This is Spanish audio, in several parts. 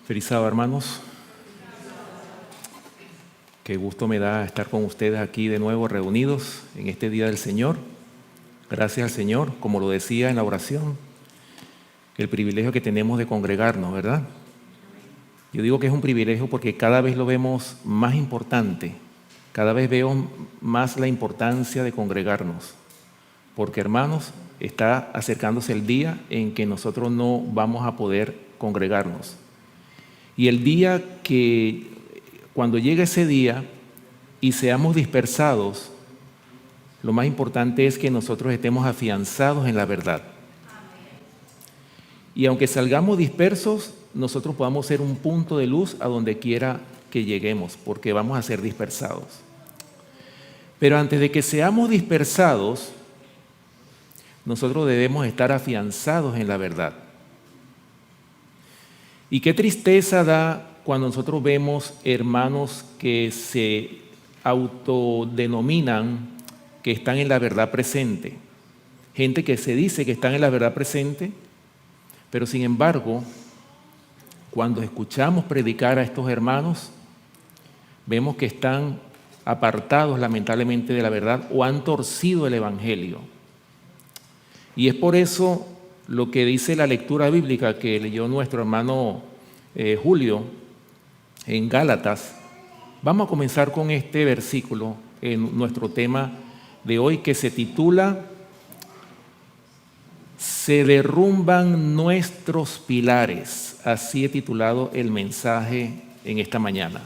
Feliz sábado, hermanos. Qué gusto me da estar con ustedes aquí de nuevo reunidos en este Día del Señor. Gracias al Señor, como lo decía en la oración, el privilegio que tenemos de congregarnos, ¿verdad? Yo digo que es un privilegio porque cada vez lo vemos más importante, cada vez veo más la importancia de congregarnos, porque hermanos, está acercándose el día en que nosotros no vamos a poder congregarnos. Y el día que, cuando llegue ese día y seamos dispersados, lo más importante es que nosotros estemos afianzados en la verdad. Y aunque salgamos dispersos, nosotros podamos ser un punto de luz a donde quiera que lleguemos, porque vamos a ser dispersados. Pero antes de que seamos dispersados, nosotros debemos estar afianzados en la verdad. Y qué tristeza da cuando nosotros vemos hermanos que se autodenominan que están en la verdad presente. Gente que se dice que están en la verdad presente, pero sin embargo, cuando escuchamos predicar a estos hermanos, vemos que están apartados lamentablemente de la verdad o han torcido el Evangelio. Y es por eso lo que dice la lectura bíblica que leyó nuestro hermano Julio en Gálatas. Vamos a comenzar con este versículo en nuestro tema de hoy que se titula "Se derrumban nuestros pilares". Así he titulado el mensaje en esta mañana.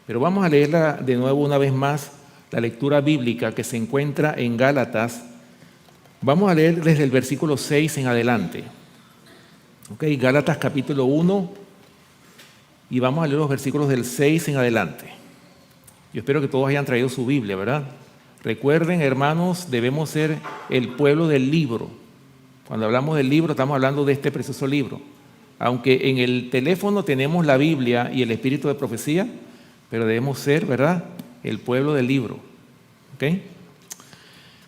Pero vamos a leerla de nuevo una vez más, la lectura bíblica que se encuentra en Gálatas. Vamos a leer desde el versículo 6 en adelante. Gálatas capítulo 1 y vamos a leer los versículos del 6 en adelante. Yo espero que todos hayan traído su Biblia, ¿verdad? Recuerden, hermanos, debemos ser el pueblo del libro. Cuando hablamos del libro, estamos hablando de este precioso libro. Aunque en el teléfono tenemos la Biblia y el espíritu de profecía, pero debemos ser, ¿verdad?, el pueblo del libro. ¿Ok?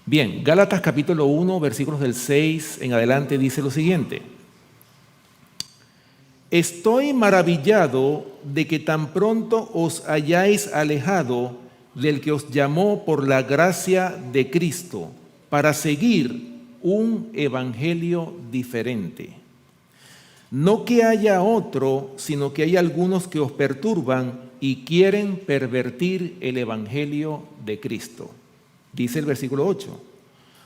Bien, Gálatas capítulo 1, versículos del 6 en adelante dice lo siguiente: Estoy maravillado de que tan pronto os hayáis alejado del que os llamó por la gracia de Cristo para seguir un evangelio diferente. No que haya otro, sino que hay algunos que os perturban y quieren pervertir el evangelio de Cristo. Dice el versículo 8,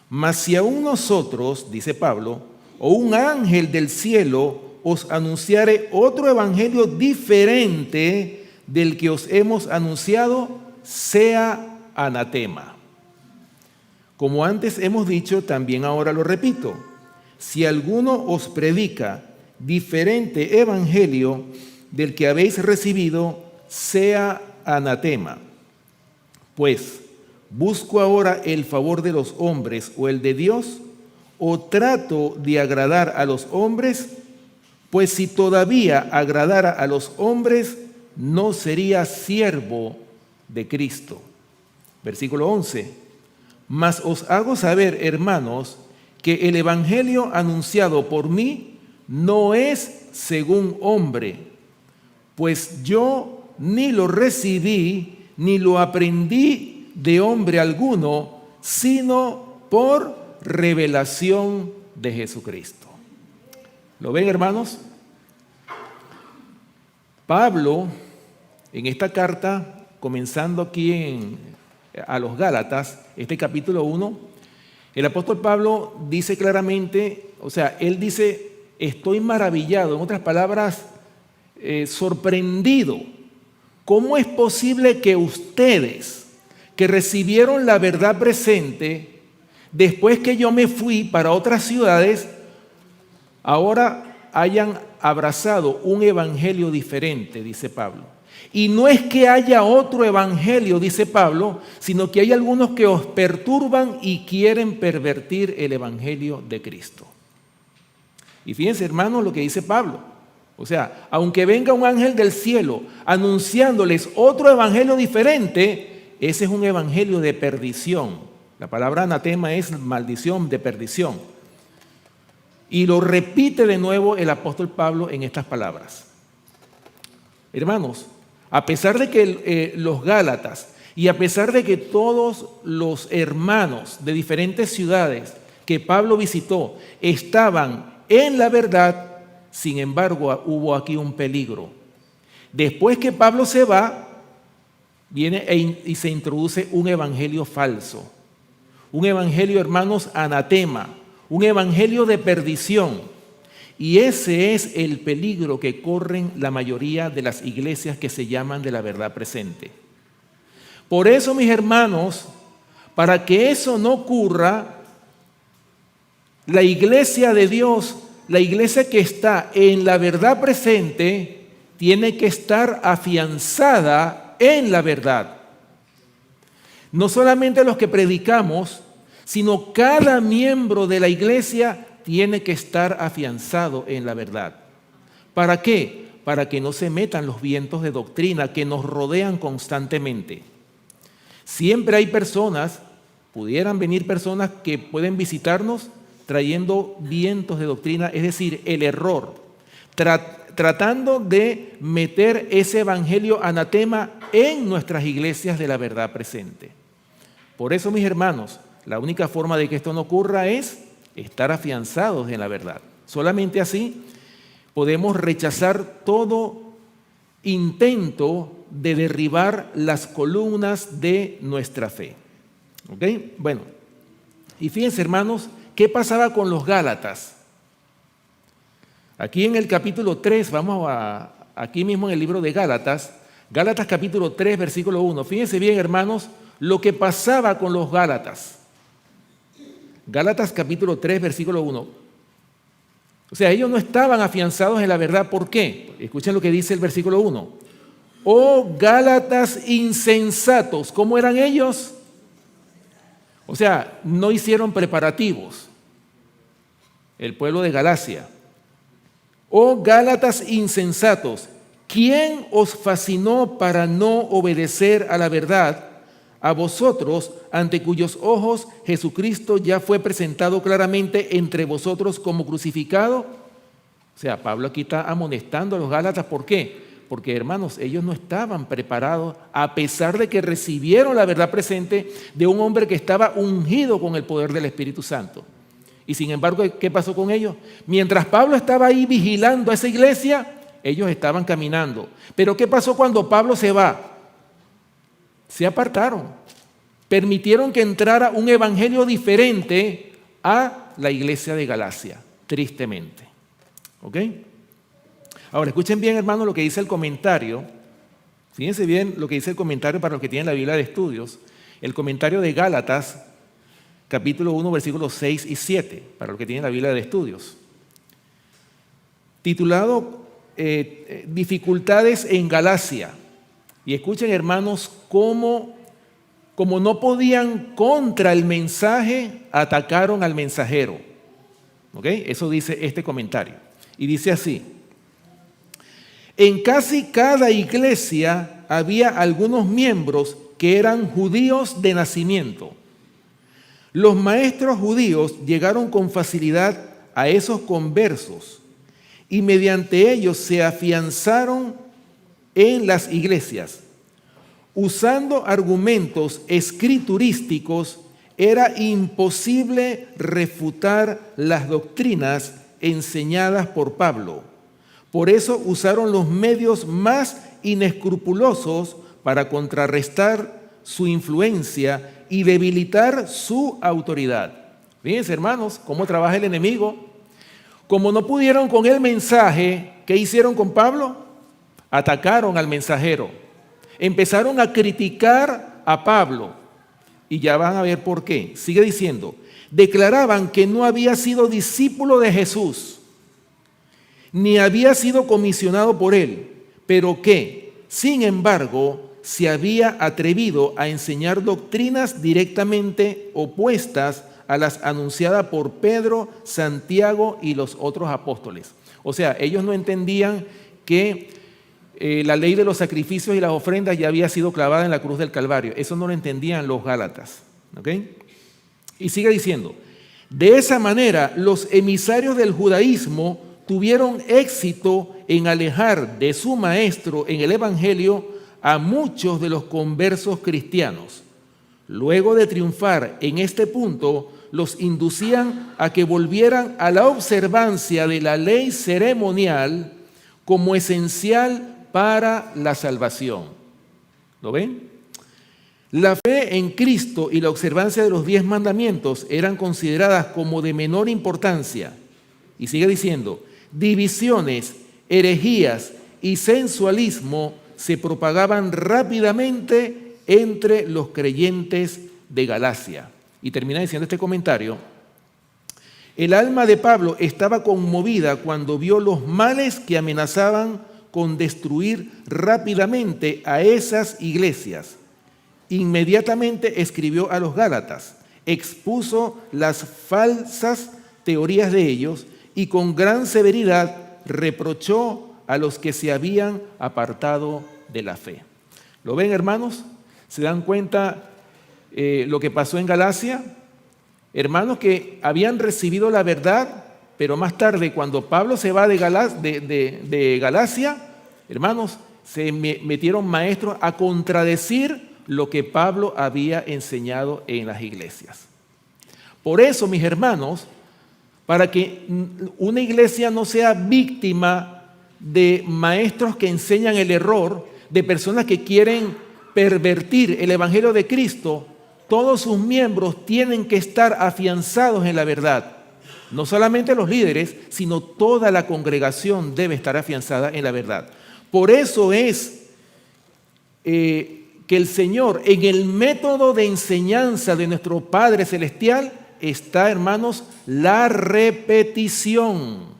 mas si aún nosotros, dice Pablo, o un ángel del cielo os anunciare otro evangelio diferente del que os hemos anunciado, sea anatema. Como antes hemos dicho, también ahora lo repito, si alguno os predica diferente evangelio del que habéis recibido, sea anatema. Pues, ¿busco ahora el favor de los hombres o el de Dios? ¿O trato de agradar a los hombres? Pues si todavía agradara a los hombres, no sería siervo de Cristo. Versículo 11. Mas os hago saber, hermanos, que el evangelio anunciado por mí no es según hombre, pues yo ni lo recibí ni lo aprendí de hombre alguno, sino por revelación de Jesucristo. ¿Lo ven, hermanos? Pablo, en esta carta, comenzando aquí a los Gálatas, este capítulo 1, el apóstol Pablo dice claramente, o sea, él dice, estoy maravillado, en otras palabras, sorprendido. ¿Cómo es posible que ustedes, que recibieron la verdad presente, después que yo me fui para otras ciudades, ahora hayan abrazado un evangelio diferente? Dice Pablo. Y no es que haya otro evangelio, dice Pablo, sino que hay algunos que os perturban y quieren pervertir el evangelio de Cristo. Y fíjense, hermanos, lo que dice Pablo. O sea, aunque venga un ángel del cielo anunciándoles otro evangelio diferente, ese es un evangelio de perdición. La palabra anatema es maldición, de perdición. Y lo repite de nuevo el apóstol Pablo en estas palabras. Hermanos, a pesar de que los Gálatas y a pesar de que todos los hermanos de diferentes ciudades que Pablo visitó estaban en la verdad, sin embargo, hubo aquí un peligro. Después que Pablo se va, viene y se introduce un evangelio falso. Un evangelio, hermanos, anatema. Un evangelio de perdición. Y ese es el peligro que corren la mayoría de las iglesias que se llaman de la verdad presente. Por eso, mis hermanos, para que eso no ocurra, la iglesia de Dios, la iglesia que está en la verdad presente, tiene que estar afianzada en la verdad. No solamente los que predicamos, sino cada miembro de la iglesia tiene que estar afianzado en la verdad. ¿Para qué? Para que no se metan los vientos de doctrina que nos rodean constantemente. Siempre hay personas, pudieran venir personas que pueden visitarnos trayendo vientos de doctrina, es decir, el error, tratando de meter ese evangelio anatema en nuestras iglesias de la verdad presente. Por eso, mis hermanos, la única forma de que esto no ocurra es estar afianzados en la verdad. Solamente así podemos rechazar todo intento de derribar las columnas de nuestra fe. ¿Ok? Bueno, y fíjense, hermanos, ¿qué pasaba con los Gálatas? Aquí en el capítulo 3, aquí mismo en el libro de Gálatas, Gálatas capítulo 3, versículo 1. Fíjense bien, hermanos, lo que pasaba con los Gálatas. Gálatas capítulo 3, versículo 1. O sea, ellos no estaban afianzados en la verdad. ¿Por qué? Escuchen lo que dice el versículo 1. Oh Gálatas insensatos, ¿cómo eran ellos? O sea, no hicieron preparativos. El pueblo de Galacia. Oh Gálatas insensatos, ¿quién os fascinó para no obedecer a la verdad? A vosotros, ante cuyos ojos Jesucristo ya fue presentado claramente entre vosotros como crucificado. O sea, Pablo aquí está amonestando a los Gálatas. ¿Por qué? Porque, hermanos, ellos no estaban preparados, a pesar de que recibieron la verdad presente de un hombre que estaba ungido con el poder del Espíritu Santo. Y sin embargo, ¿qué pasó con ellos? Mientras Pablo estaba ahí vigilando a esa iglesia, ellos estaban caminando. Pero ¿qué pasó cuando Pablo se va? Se apartaron. Permitieron que entrara un evangelio diferente a la iglesia de Galacia, tristemente. ¿Ok? Ahora, escuchen bien, hermanos, lo que dice el comentario. Fíjense bien lo que dice el comentario para los que tienen la Biblia de estudios. El comentario de Gálatas, capítulo 1, versículos 6 y 7, para los que tienen la Biblia de estudios. Titulado Dificultades en Galacia. Y escuchen, hermanos, cómo no podían contra el mensaje, atacaron al mensajero. ¿Ok? Eso dice este comentario. Y dice así. En casi cada iglesia había algunos miembros que eran judíos de nacimiento. Los maestros judíos llegaron con facilidad a esos conversos y mediante ellos se afianzaron en las iglesias. Usando argumentos escriturísticos, era imposible refutar las doctrinas enseñadas por Pablo. Por eso usaron los medios más inescrupulosos para contrarrestar su influencia y debilitar su autoridad. Fíjense, hermanos, cómo trabaja el enemigo. Como no pudieron con el mensaje, ¿qué hicieron con Pablo? Atacaron al mensajero. Empezaron a criticar a Pablo. Y ya van a ver por qué. Sigue diciendo, declaraban que no había sido discípulo de Jesús, ni había sido comisionado por él, pero que, sin embargo, se había atrevido a enseñar doctrinas directamente opuestas a las anunciadas por Pedro, Santiago y los otros apóstoles. O sea, ellos no entendían que la ley de los sacrificios y las ofrendas ya había sido clavada en la cruz del Calvario. Eso no lo entendían los Gálatas. ¿Ok? Y sigue diciendo, de esa manera los emisarios del judaísmo tuvieron éxito en alejar de su maestro en el Evangelio a muchos de los conversos cristianos. Luego de triunfar en este punto, los inducían a que volvieran a la observancia de la ley ceremonial como esencial para la salvación. ¿Lo ven? La fe en Cristo y la observancia de los 10 mandamientos eran consideradas como de menor importancia. Y sigue diciendo, divisiones, herejías y sensualismo se propagaban rápidamente entre los creyentes de Galacia. Y termina diciendo este comentario, el alma de Pablo estaba conmovida cuando vio los males que amenazaban con destruir rápidamente a esas iglesias. Inmediatamente escribió a los Gálatas, expuso las falsas teorías de ellos y con gran severidad reprochó a los que se habían apartado de la fe. ¿Lo ven, hermanos? ¿Se dan cuenta lo que pasó en Galacia? Hermanos que habían recibido la verdad, pero más tarde cuando Pablo se va de Galacia, hermanos, se metieron maestros a contradecir lo que Pablo había enseñado en las iglesias. Por eso, mis hermanos, para que una iglesia no sea víctima de maestros que enseñan el error, de personas que quieren pervertir el Evangelio de Cristo, todos sus miembros tienen que estar afianzados en la verdad. No solamente los líderes, sino toda la congregación debe estar afianzada en la verdad. Por eso es que el Señor, en el método de enseñanza de nuestro Padre Celestial, está, hermanos, la repetición.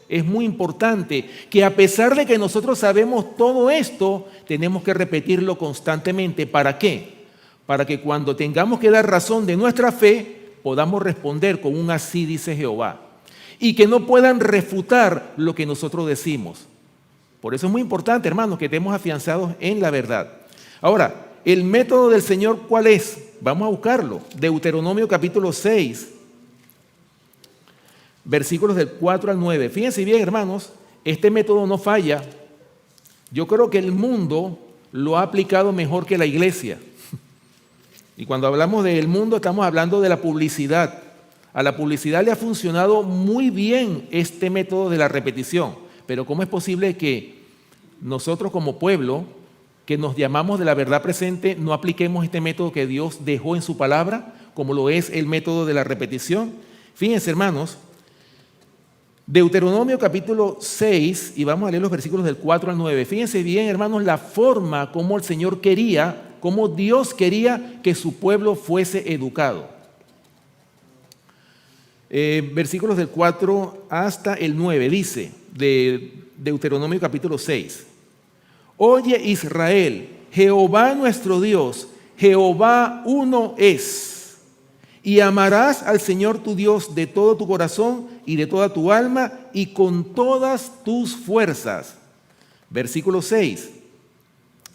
Es muy importante que a pesar de que nosotros sabemos todo esto, tenemos que repetirlo constantemente. ¿Para qué? Para que cuando tengamos que dar razón de nuestra fe, podamos responder con un así dice Jehová. Y que no puedan refutar lo que nosotros decimos. Por eso es muy importante, hermanos, que estemos afianzados en la verdad. Ahora, el método del Señor, ¿cuál es? Vamos a buscarlo. Deuteronomio capítulo 6. Versículos del 4 al 9. Fíjense bien, hermanos, este método no falla. Yo creo que el mundo lo ha aplicado mejor que la iglesia. Y cuando hablamos del mundo, estamos hablando de la publicidad. A la publicidad le ha funcionado muy bien este método de la repetición. Pero ¿cómo es posible que nosotros como pueblo, que nos llamamos de la verdad presente, no apliquemos este método que Dios dejó en su palabra, como lo es el método de la repetición? Fíjense, hermanos, Deuteronomio capítulo 6, y vamos a leer los versículos del 4 al 9. Fíjense bien, hermanos, la forma como el Señor quería, como Dios quería que su pueblo fuese educado. Versículos del 4 hasta el 9, dice, de Deuteronomio capítulo 6. Oye Israel, Jehová nuestro Dios, Jehová uno es. Y amarás al Señor tu Dios de todo tu corazón y de toda tu alma y con todas tus fuerzas. Versículo 6.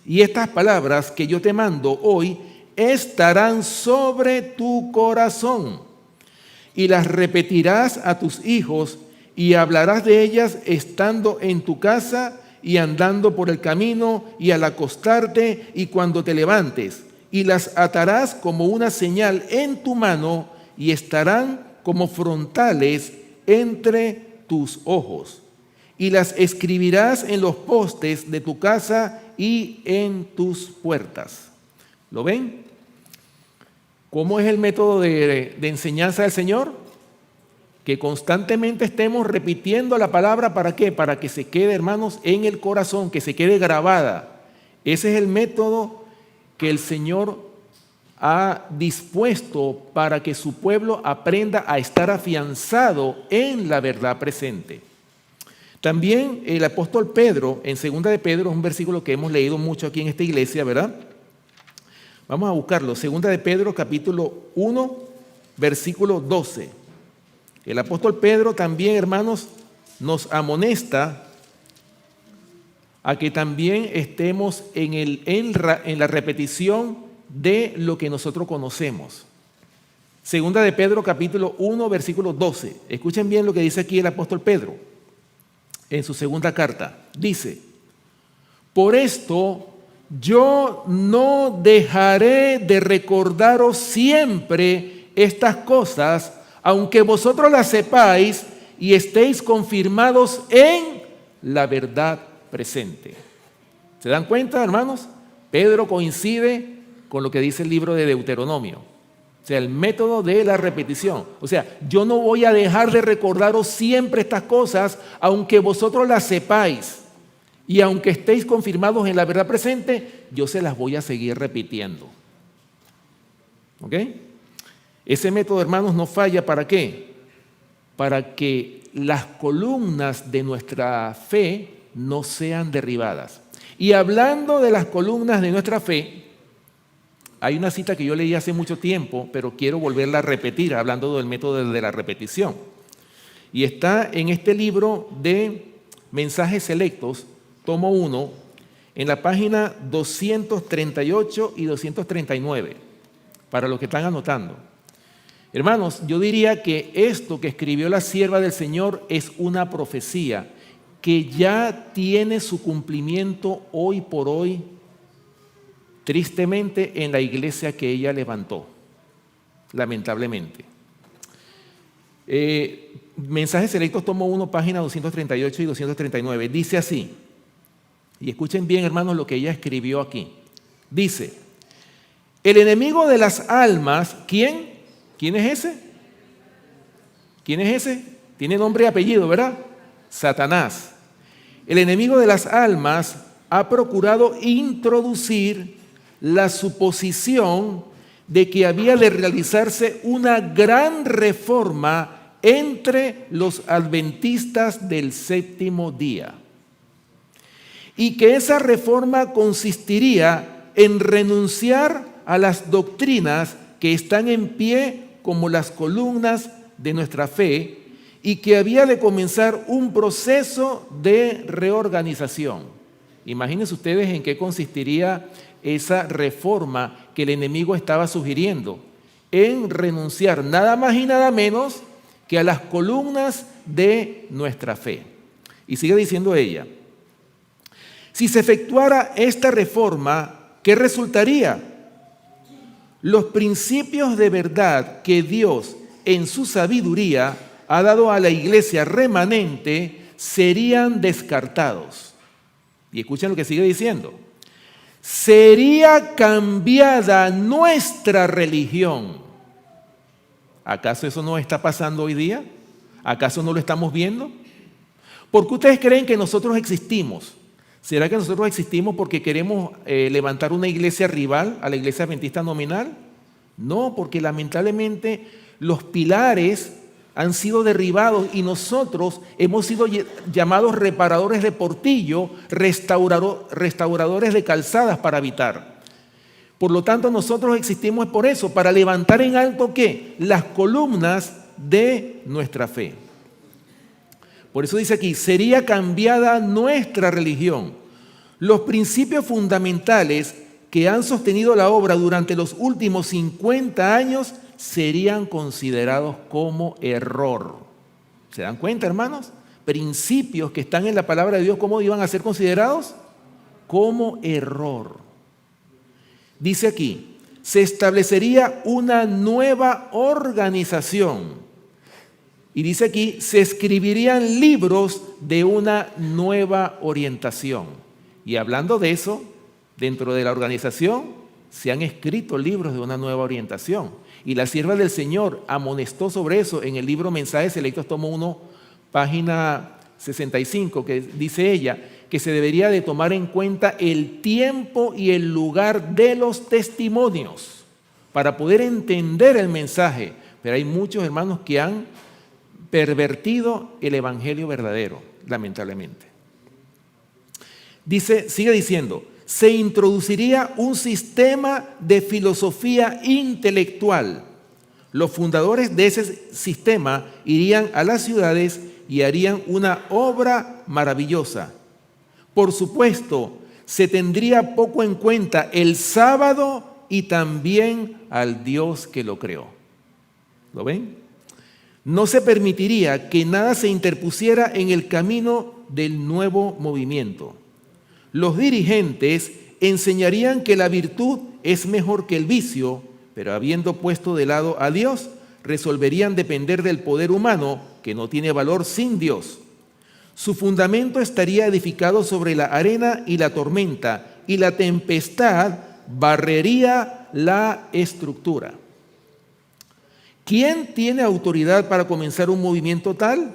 Y estas palabras que yo te mando hoy estarán sobre tu corazón y las repetirás a tus hijos y hablarás de ellas estando en tu casa y andando por el camino y al acostarte y cuando te levantes. Y las atarás como una señal en tu mano y estarán como frontales entre tus ojos. Y las escribirás en los postes de tu casa y en tus puertas. ¿Lo ven? ¿Cómo es el método de enseñanza del Señor? Que constantemente estemos repitiendo la palabra. ¿Para qué? Para que se quede, hermanos, en el corazón, que se quede grabada. Ese es el método que el Señor ha dispuesto para que su pueblo aprenda a estar afianzado en la verdad presente. También el apóstol Pedro, en 2 de Pedro, es un versículo que hemos leído mucho aquí en esta iglesia, ¿verdad? Vamos a buscarlo. 2 de Pedro, capítulo 1, versículo 12. El apóstol Pedro también, hermanos, nos amonesta a que también estemos en la repetición de lo que nosotros conocemos. 2 de Pedro, capítulo 1, versículo 12. Escuchen bien lo que dice aquí el apóstol Pedro. en su segunda carta. Dice: por esto yo no dejaré de recordaros siempre estas cosas, aunque vosotros las sepáis y estéis confirmados en la verdad presente. ¿Se dan cuenta, hermanos? Pedro coincide con lo que dice el libro de Deuteronomio. O sea, el método de la repetición. O sea, yo no voy a dejar de recordaros siempre estas cosas, aunque vosotros las sepáis. Y aunque estéis confirmados en la verdad presente, yo se las voy a seguir repitiendo. ¿Ok? Ese método, hermanos, no falla. ¿Para qué? Para que las columnas de nuestra fe no sean derribadas. Y hablando de las columnas de nuestra fe, hay una cita que yo leí hace mucho tiempo, pero quiero volverla a repetir, hablando del método de la repetición. Y está en este libro de Mensajes Selectos, tomo 1, en la página 238 y 239, para los que están anotando. Hermanos, yo diría que esto que escribió la sierva del Señor es una profecía que ya tiene su cumplimiento hoy por hoy, tristemente, en la iglesia que ella levantó, lamentablemente. Mensajes Selectos, tomo 1, página 238 y 239, dice así, y escuchen bien, hermanos, lo que ella escribió aquí. Dice: el enemigo de las almas, ¿quién? ¿Quién es ese? ¿Quién es ese? Tiene nombre y apellido, ¿verdad? Satanás. El enemigo de las almas ha procurado introducir la suposición de que había de realizarse una gran reforma entre los adventistas del séptimo día, y que esa reforma consistiría en renunciar a las doctrinas que están en pie como las columnas de nuestra fe, y que había de comenzar un proceso de reorganización. Imagínense ustedes en qué consistiría esa reforma que el enemigo estaba sugiriendo: en renunciar nada más y nada menos que a las columnas de nuestra fe. Y sigue diciendo ella: si se efectuara esta reforma, ¿qué resultaría? Los principios de verdad que Dios en su sabiduría ha dado a la iglesia remanente serían descartados. Y escuchen lo que sigue diciendo: sería cambiada nuestra religión. ¿Acaso eso no está pasando hoy día? ¿Acaso no lo estamos viendo? ¿Por qué ustedes creen que nosotros existimos? ¿Será que nosotros existimos porque queremos levantar una iglesia rival a la iglesia adventista nominal? No, porque lamentablemente los pilares han sido derribados y nosotros hemos sido llamados reparadores de portillo, restauradores de calzadas para habitar. Por lo tanto, nosotros existimos por eso, para levantar en alto ¿qué? Las columnas de nuestra fe. Por eso dice aquí: sería cambiada nuestra religión. Los principios fundamentales que han sostenido la obra durante los últimos 50 años serían considerados como error. ¿Se dan cuenta, hermanos? Principios que están en la palabra de Dios, ¿cómo iban a ser considerados? Como error. Dice aquí: se establecería una nueva organización. Y dice aquí: se escribirían libros de una nueva orientación. Y hablando de eso, dentro de la organización se han escrito libros de una nueva orientación. Y la sierva del Señor amonestó sobre eso en el libro Mensajes Selectos, tomo 1, página 65, que dice ella que se debería de tomar en cuenta el tiempo y el lugar de los testimonios para poder entender el mensaje. Pero hay muchos hermanos que han pervertido el evangelio verdadero, lamentablemente. Dice, sigue diciendo: se introduciría un sistema de filosofía intelectual. Los fundadores de ese sistema irían a las ciudades y harían una obra maravillosa. Por supuesto, se tendría poco en cuenta el sábado y también al Dios que lo creó. ¿Lo ven? No se permitiría que nada se interpusiera en el camino del nuevo movimiento. Los dirigentes enseñarían que la virtud es mejor que el vicio, pero habiendo puesto de lado a Dios, resolverían depender del poder humano que no tiene valor sin Dios. Su fundamento estaría edificado sobre la arena y la tormenta, y la tempestad barrería la estructura. ¿Quién tiene autoridad para comenzar un movimiento tal?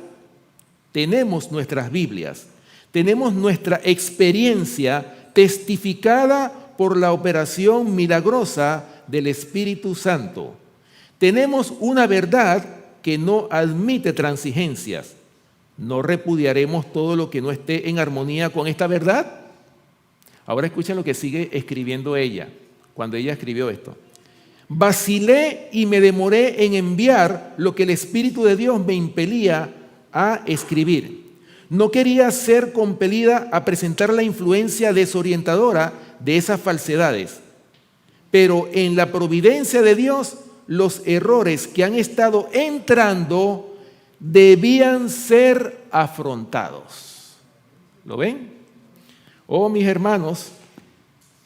Tenemos nuestras Biblias, tenemos nuestra experiencia testificada por la operación milagrosa del Espíritu Santo. Tenemos una verdad que no admite transigencias. ¿No repudiaremos todo lo que no esté en armonía con esta verdad? Ahora escuchen lo que sigue escribiendo ella, cuando ella escribió esto. Vacilé y me demoré en enviar lo que el Espíritu de Dios me impelía a escribir. No quería ser compelida a presentar la influencia desorientadora de esas falsedades. Pero en la providencia de Dios, los errores que han estado entrando debían ser afrontados. ¿Lo ven? Oh, mis hermanos,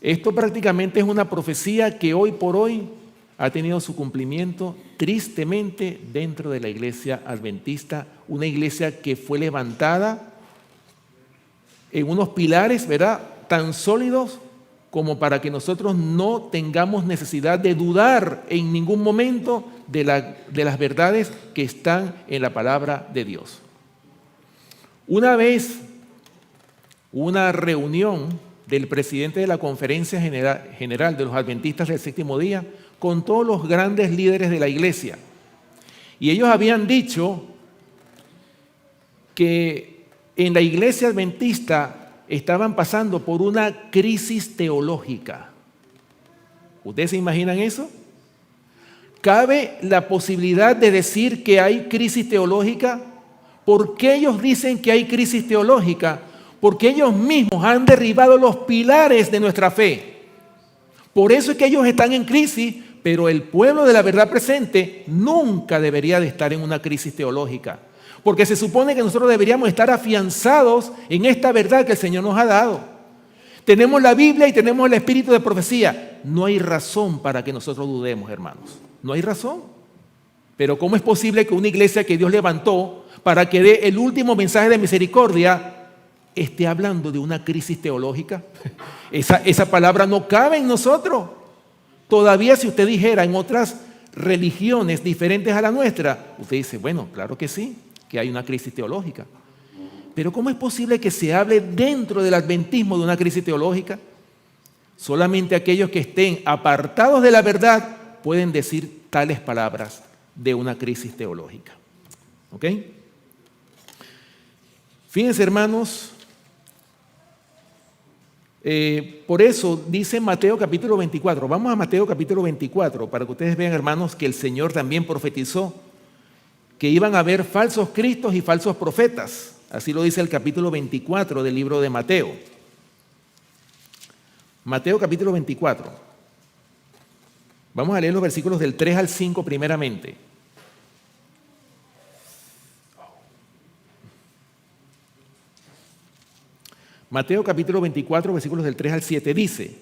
esto prácticamente es una profecía que hoy por hoy ha tenido su cumplimiento tristemente dentro de la iglesia adventista, una iglesia que fue levantada en unos pilares, ¿verdad?, tan sólidos como para que nosotros no tengamos necesidad de dudar en ningún momento de las verdades que están en la palabra de Dios. Una vez, una reunión del presidente de la Conferencia General de los Adventistas del Séptimo Día con todos los grandes líderes de la iglesia. Y ellos habían dicho que en la iglesia adventista estaban pasando por una crisis teológica. ¿Ustedes se imaginan eso? ¿Cabe la posibilidad de decir que hay crisis teológica? ¿Por qué ellos dicen que hay crisis teológica? Porque ellos mismos han derribado los pilares de nuestra fe. Por eso es que ellos están en crisis, pero el pueblo de la verdad presente nunca debería de estar en una crisis teológica. Porque se supone que nosotros deberíamos estar afianzados en esta verdad que el Señor nos ha dado. Tenemos la Biblia y tenemos el espíritu de profecía. No hay razón para que nosotros dudemos, hermanos. No hay razón. Pero ¿cómo es posible que una iglesia que Dios levantó para que dé el último mensaje de misericordia esté hablando de una crisis teológica? Esa palabra no cabe en nosotros. Todavía si usted dijera en otras religiones diferentes a la nuestra, usted dice, bueno, claro que sí, que hay una crisis teológica. Pero ¿cómo es posible que se hable dentro del adventismo de una crisis teológica? Solamente aquellos que estén apartados de la verdad pueden decir tales palabras de una crisis teológica. ¿Ok? Fíjense, hermanos, por eso dice Mateo capítulo 24. Vamos a Mateo capítulo 24 para que ustedes vean, hermanos, que el Señor también profetizó que iban a haber falsos cristos y falsos profetas. Así lo dice el capítulo 24 del libro de Mateo. Mateo capítulo 24. Vamos a leer los versículos del 3 al 5 primeramente. Mateo capítulo 24, versículos del 3 al 7 dice,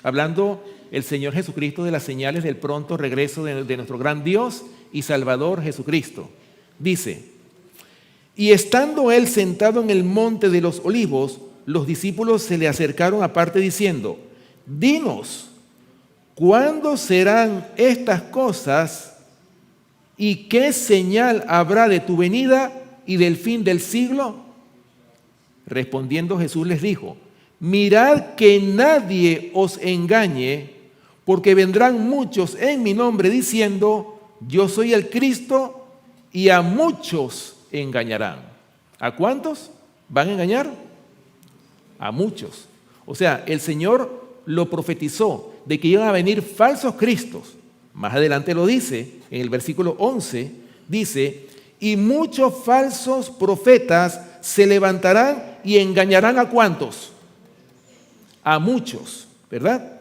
hablando el Señor Jesucristo de las señales del pronto regreso de nuestro gran Dios y Salvador Jesucristo. Dice, y estando él sentado en el monte de los olivos, los discípulos se le acercaron aparte diciendo, dinos, ¿cuándo serán estas cosas y qué señal habrá de tu venida y del fin del siglo? Respondiendo Jesús les dijo, mirad que nadie os engañe, porque vendrán muchos en mi nombre diciendo, yo soy el Cristo, y a muchos engañarán. ¿A cuántos van a engañar? A muchos. O sea, el Señor lo profetizó de que iban a venir falsos cristos. Más adelante lo dice, en el versículo 11, dice, y muchos falsos profetas se levantarán y engañarán ¿a cuántos? A muchos, ¿verdad?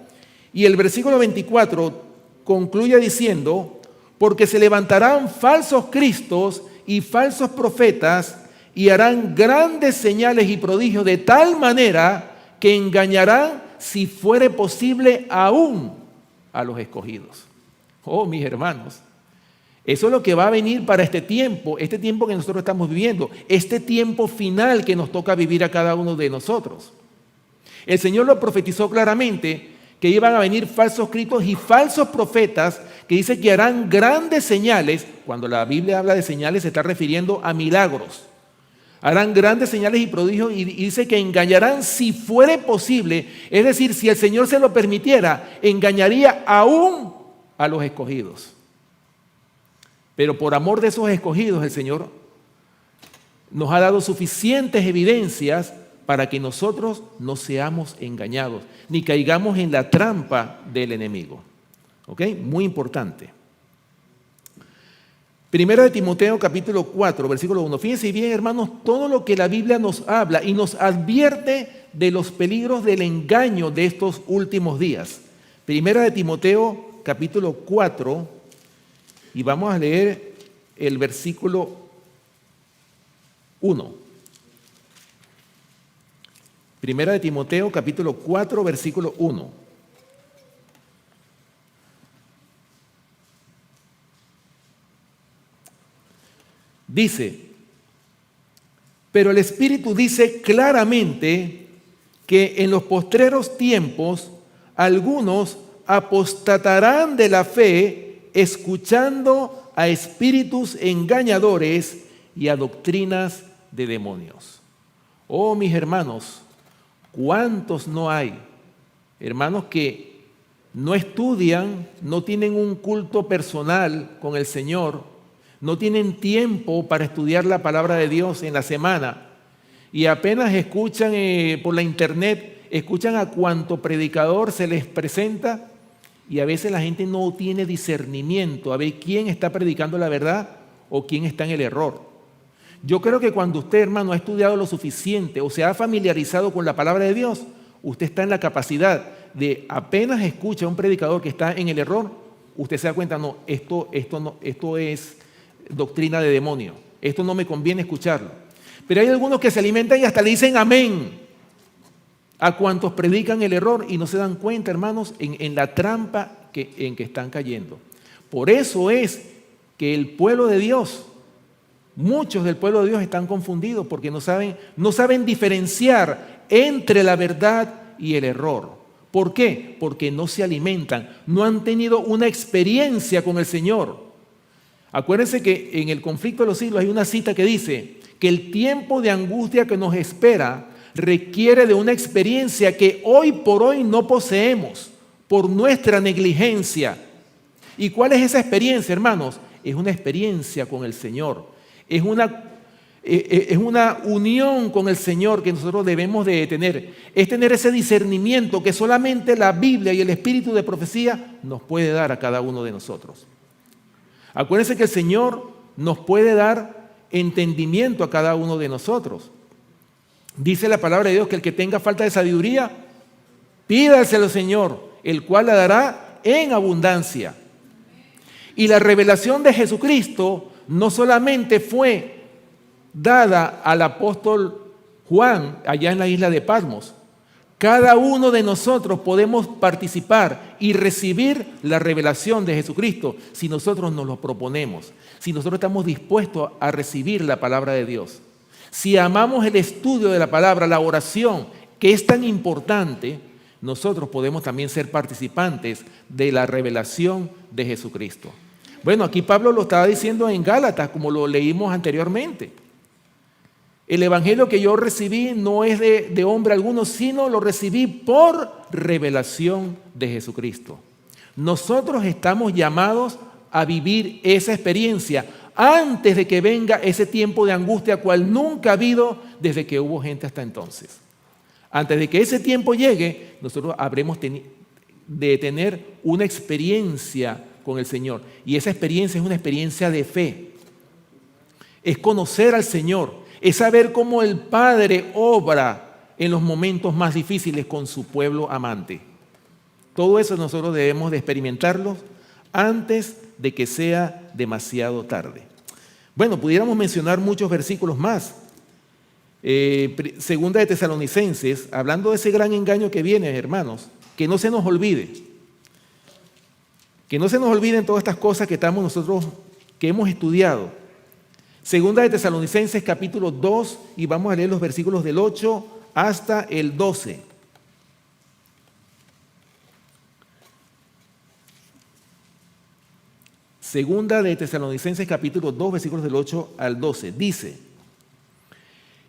Y el versículo 24 concluye diciendo, porque se levantarán falsos cristos y falsos profetas y harán grandes señales y prodigios de tal manera que engañarán, si fuere posible, aún a los escogidos. Oh, mis hermanos, eso es lo que va a venir para este tiempo que nosotros estamos viviendo, este tiempo final que nos toca vivir a cada uno de nosotros. El Señor lo profetizó claramente, que iban a venir falsos cristos y falsos profetas, que dice que harán grandes señales. Cuando la Biblia habla de señales se está refiriendo a milagros. Harán grandes señales y prodigios y dice que engañarán, si fuere posible, es decir, si el Señor se lo permitiera, engañaría aún a los escogidos. Pero por amor de esos escogidos, el Señor nos ha dado suficientes evidencias para que nosotros no seamos engañados, ni caigamos en la trampa del enemigo. ¿Ok? Muy importante. Primera de Timoteo capítulo 4, versículo 1. Fíjense bien, hermanos, todo lo que la Biblia nos habla y nos advierte de los peligros del engaño de estos últimos días. Primera de Timoteo capítulo 4, y vamos a leer el versículo 1. Primera de Timoteo capítulo 4, versículo 1. Dice, pero el Espíritu dice claramente que en los postreros tiempos algunos apostatarán de la fe, escuchando a espíritus engañadores y a doctrinas de demonios. Oh, mis hermanos, ¿cuántos no hay? Hermanos que no estudian, no tienen un culto personal con el Señor, no tienen tiempo para estudiar la palabra de Dios en la semana y apenas escuchan por la internet, escuchan a cuanto predicador se les presenta y a veces la gente no tiene discernimiento a ver quién está predicando la verdad o quién está en el error. Yo creo que cuando usted, hermano, ha estudiado lo suficiente o se ha familiarizado con la palabra de Dios, usted está en la capacidad de apenas escucha a un predicador que está en el error, usted se da cuenta, no, esto es doctrina de demonio, esto no me conviene escucharlo. Pero hay algunos que se alimentan y hasta le dicen amén a cuantos predican el error y no se dan cuenta, hermanos, en la trampa en que están cayendo. Por eso es que el pueblo de Dios, muchos del pueblo de Dios están confundidos porque no saben diferenciar entre la verdad y el error. ¿Por qué? Porque no se alimentan, no han tenido una experiencia con el Señor. Acuérdense que en el conflicto de los siglos hay una cita que dice que el tiempo de angustia que nos espera requiere de una experiencia que hoy por hoy no poseemos por nuestra negligencia. ¿Y cuál es esa experiencia, hermanos? Es una experiencia con el Señor. Es una unión con el Señor que nosotros debemos de tener. Es tener ese discernimiento que solamente la Biblia y el espíritu de profecía nos puede dar a cada uno de nosotros. Acuérdense que el Señor nos puede dar entendimiento a cada uno de nosotros. Dice la palabra de Dios que el que tenga falta de sabiduría, pídaselo al Señor, el cual la dará en abundancia. Y la revelación de Jesucristo no solamente fue dada al apóstol Juan allá en la isla de Patmos. Cada uno de nosotros podemos participar y recibir la revelación de Jesucristo si nosotros nos lo proponemos, si nosotros estamos dispuestos a recibir la palabra de Dios. Si amamos el estudio de la palabra, la oración, que es tan importante, nosotros podemos también ser participantes de la revelación de Jesucristo. Bueno, aquí Pablo lo estaba diciendo en Gálatas, como lo leímos anteriormente. El evangelio que yo recibí no es de hombre alguno, sino lo recibí por revelación de Jesucristo. Nosotros estamos llamados a vivir esa experiencia antes de que venga ese tiempo de angustia cual nunca ha habido desde que hubo gente hasta entonces. Antes de que ese tiempo llegue, nosotros habremos de tener una experiencia con el Señor. Y esa experiencia es una experiencia de fe. Es conocer al Señor. Es saber cómo el Padre obra en los momentos más difíciles con su pueblo amante. Todo eso nosotros debemos de experimentarlo antes de que sea demasiado tarde. Bueno, pudiéramos mencionar muchos versículos más. Segunda de Tesalonicenses, hablando de ese gran engaño que viene, hermanos, que no se nos olvide. Que no se nos olviden todas estas cosas que hemos estudiado. Segunda de Tesalonicenses capítulo 2, y vamos a leer los versículos del 8 hasta el 12. Segunda de Tesalonicenses capítulo 2, versículos del 8 al 12. Dice: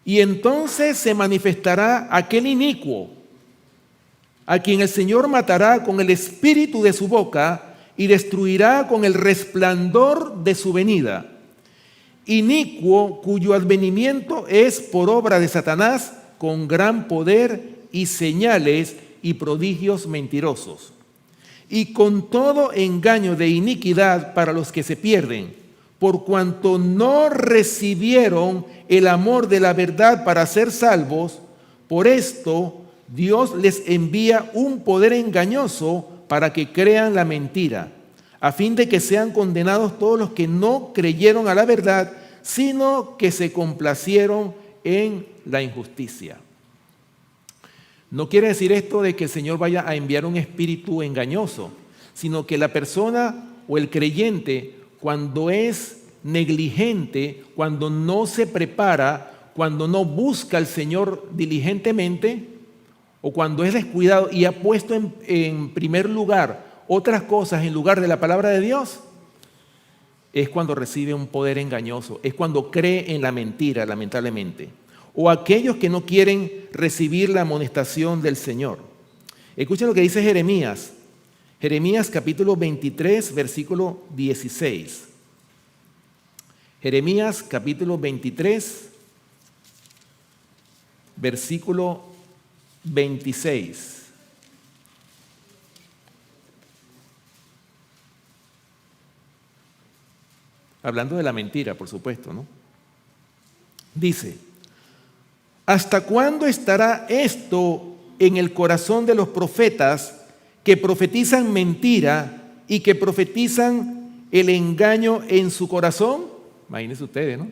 y entonces se manifestará aquel inicuo, a quien el Señor matará con el espíritu de su boca y destruirá con el resplandor de su venida. Inicuo, cuyo advenimiento es por obra de Satanás, con gran poder y señales y prodigios mentirosos, y con todo engaño de iniquidad para los que se pierden, por cuanto no recibieron el amor de la verdad para ser salvos. Por esto Dios les envía un poder engañoso para que crean la mentira, a fin de que sean condenados todos los que no creyeron a la verdad, sino que se complacieron en la injusticia. No quiere decir esto de que el Señor vaya a enviar un espíritu engañoso, sino que la persona o el creyente, cuando es negligente, cuando no se prepara, cuando no busca al Señor diligentemente, o cuando es descuidado y ha puesto en primer lugar otras cosas en lugar de la palabra de Dios, es cuando recibe un poder engañoso, es cuando cree en la mentira, lamentablemente. O aquellos que no quieren recibir la amonestación del Señor. Escuchen lo que dice Jeremías. Jeremías capítulo 23, versículo 16. Jeremías capítulo 23, versículo 26. Hablando de la mentira, por supuesto, ¿no? Dice: ¿hasta cuándo estará esto en el corazón de los profetas que profetizan mentira y que profetizan el engaño en su corazón? Imagínense ustedes, ¿no?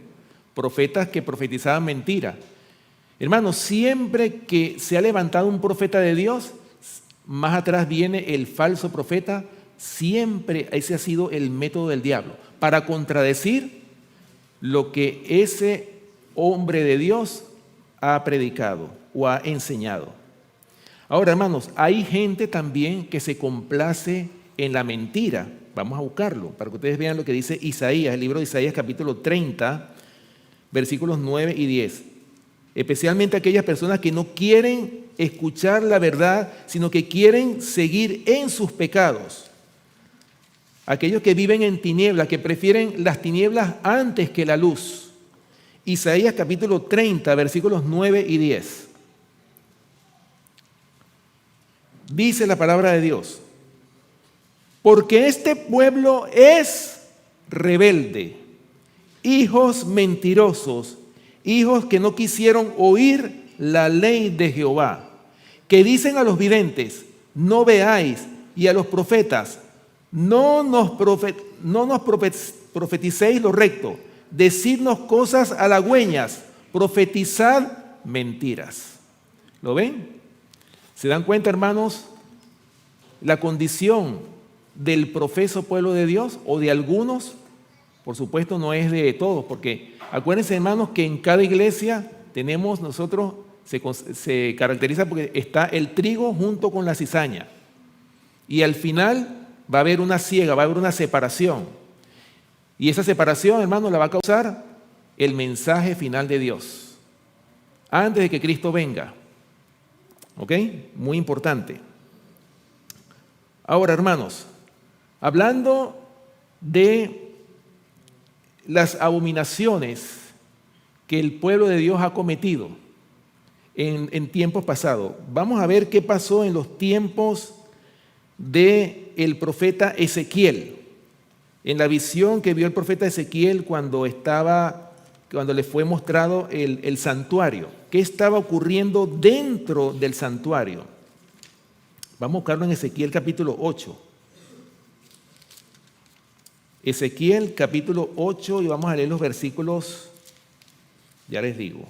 Profetas que profetizaban mentira. Hermanos, siempre que se ha levantado un profeta de Dios, más atrás viene el falso profeta. Siempre ese ha sido el método del diablo, para contradecir lo que ese hombre de Dios ha predicado o ha enseñado. Ahora, hermanos, hay gente también que se complace en la mentira. Vamos a buscarlo para que ustedes vean lo que dice Isaías, el libro de Isaías capítulo 30, versículos 9 y 10. Especialmente aquellas personas que no quieren escuchar la verdad, sino que quieren seguir en sus pecados. Aquellos que viven en tinieblas, que prefieren las tinieblas antes que la luz. Isaías capítulo 30, versículos 9 y 10. Dice la palabra de Dios: porque este pueblo es rebelde, hijos mentirosos, hijos que no quisieron oír la ley de Jehová, que dicen a los videntes: no veáis, y a los profetas: no nos profeticéis lo recto, decidnos cosas halagüeñas, profetizad mentiras. ¿Lo ven? ¿Se dan cuenta, hermanos, la condición del profeso pueblo de Dios o de algunos? Por supuesto no es de todos, porque acuérdense, hermanos, que en cada iglesia tenemos nosotros, se caracteriza porque está el trigo junto con la cizaña. Y al final va a haber una siega, va a haber una separación. Y esa separación, hermanos, la va a causar el mensaje final de Dios, antes de que Cristo venga. ¿Ok? Muy importante. Ahora, hermanos, hablando de las abominaciones que el pueblo de Dios ha cometido en tiempos pasados, vamos a ver qué pasó en los tiempos del profeta Ezequiel. En la visión que vio el profeta Ezequiel cuando le fue mostrado el santuario. ¿Qué estaba ocurriendo dentro del santuario? Vamos a buscarlo en Ezequiel capítulo 8. Ezequiel capítulo 8 y vamos a leer los versículos, ya les digo.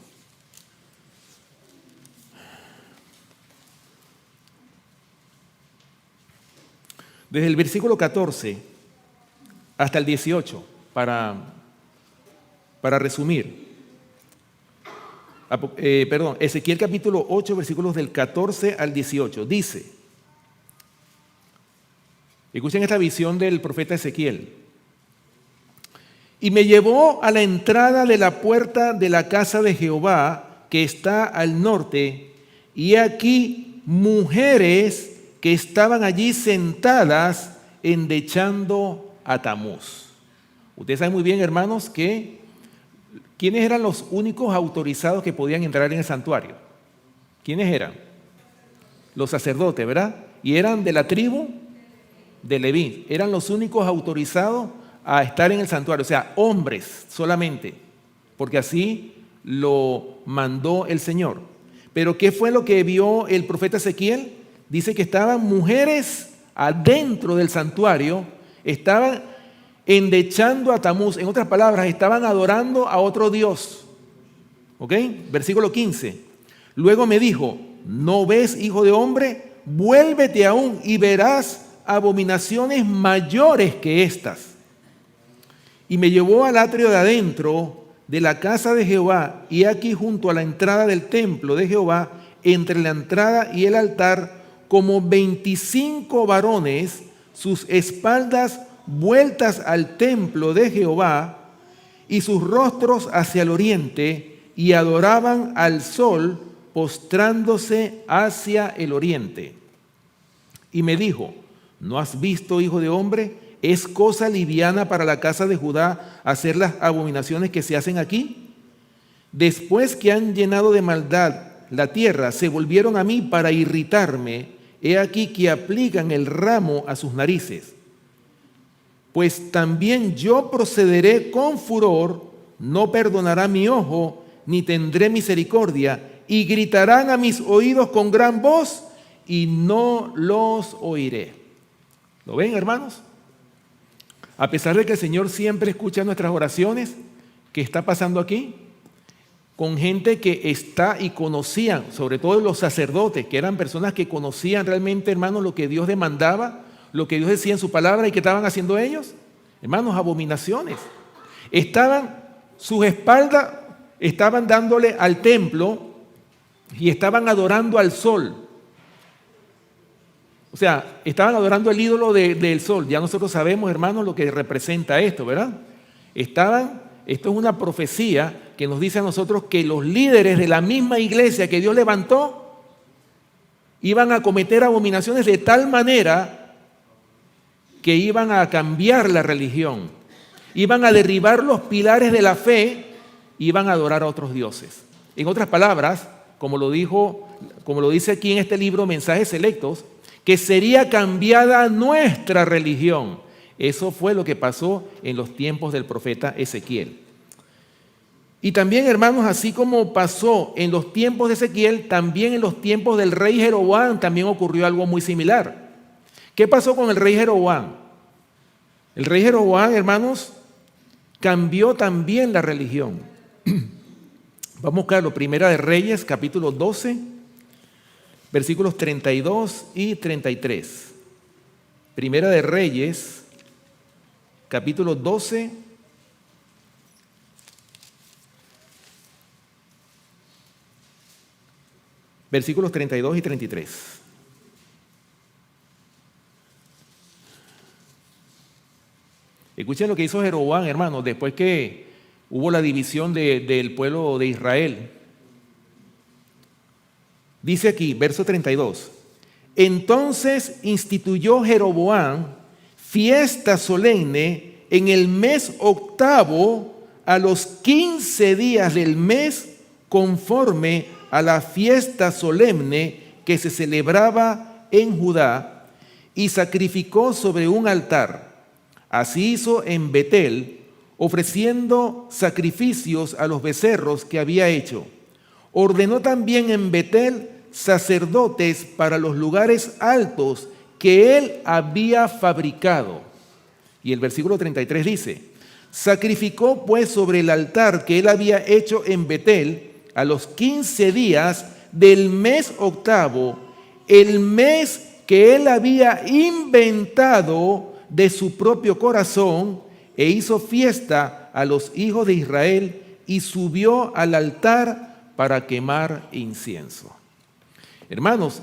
Desde el versículo 14 hasta el 18, para resumir. Ezequiel capítulo 8, versículos del 14 al 18, dice, escuchen esta visión del profeta Ezequiel. Y me llevó a la entrada de la puerta de la casa de Jehová, que está al norte, y aquí mujeres que estaban allí sentadas endechando a Tamuz. Ustedes saben muy bien, hermanos, que ¿quiénes eran los únicos autorizados que podían entrar en el santuario? ¿Quiénes eran? Los sacerdotes, ¿verdad? Y eran de la tribu de Leví. Eran los únicos autorizados a estar en el santuario, o sea, hombres solamente, porque así lo mandó el Señor. Pero ¿qué fue lo que vio el profeta Ezequiel? Dice que estaban mujeres adentro del santuario, estaban endechando a Tamuz, en otras palabras, estaban adorando a otro Dios. ¿Ok? Versículo 15. Luego me dijo, ¿no ves, hijo de hombre? Vuélvete aún y verás abominaciones mayores que estas. Y me llevó al atrio de adentro de la casa de Jehová, y aquí junto a la entrada del templo de Jehová, entre la entrada y el altar, como 25 varones, sus espaldas vueltas al templo de Jehová, y sus rostros hacia el oriente, y adoraban al sol, postrándose hacia el oriente. Y me dijo, ¿no has visto, hijo de hombre? ¿Es cosa liviana para la casa de Judá hacer las abominaciones que se hacen aquí? Después que han llenado de maldad la tierra, se volvieron a mí para irritarme. He aquí que aplican el ramo a sus narices. Pues también yo procederé con furor, no perdonará mi ojo, ni tendré misericordia, y gritarán a mis oídos con gran voz, y no los oiré. ¿Lo ven, hermanos? A pesar de que el Señor siempre escucha nuestras oraciones, ¿qué está pasando aquí? Con gente que está y conocían, sobre todo los sacerdotes, que eran personas que conocían realmente, hermanos, lo que Dios demandaba, lo que Dios decía en su palabra, y ¿qué estaban haciendo ellos? Hermanos, abominaciones. Sus espaldas estaban dándole al templo y estaban adorando al sol. O sea, estaban adorando el ídolo del sol. Ya nosotros sabemos, hermanos, lo que representa esto, ¿verdad? Esto es una profecía que nos dice a nosotros que los líderes de la misma iglesia que Dios levantó iban a cometer abominaciones de tal manera que iban a cambiar la religión, iban a derribar los pilares de la fe, iban a adorar a otros dioses. En otras palabras, como lo dice aquí en este libro, Mensajes Selectos, que sería cambiada nuestra religión. Eso fue lo que pasó en los tiempos del profeta Ezequiel. Y también, hermanos, así como pasó en los tiempos de Ezequiel, también en los tiempos del rey Jeroboam también ocurrió algo muy similar. ¿Qué pasó con el rey Jeroboam? El rey Jeroboam, hermanos, cambió también la religión. Vamos a buscarlo, Primera de Reyes, capítulo 12, versículos 32 y 33. Primera de Reyes, capítulo 12, versículos 32 y 33. Escuchen lo que hizo Jeroboam, hermanos, después que hubo la división del pueblo de Israel. Dice aquí, verso 32. Entonces instituyó Jeroboam fiesta solemne en el mes octavo, a los 15 días del mes, conforme a la fiesta solemne que se celebraba en Judá, y sacrificó sobre un altar. Así hizo en Betel, ofreciendo sacrificios a los becerros que había hecho. Ordenó también en Betel sacerdotes para los lugares altos que él había fabricado. Y el versículo 33 dice: sacrificó pues sobre el altar que él había hecho en Betel a los 15 días del mes octavo, el mes que él había inventado de su propio corazón, e hizo fiesta a los hijos de Israel y subió al altar para quemar incienso. Hermanos,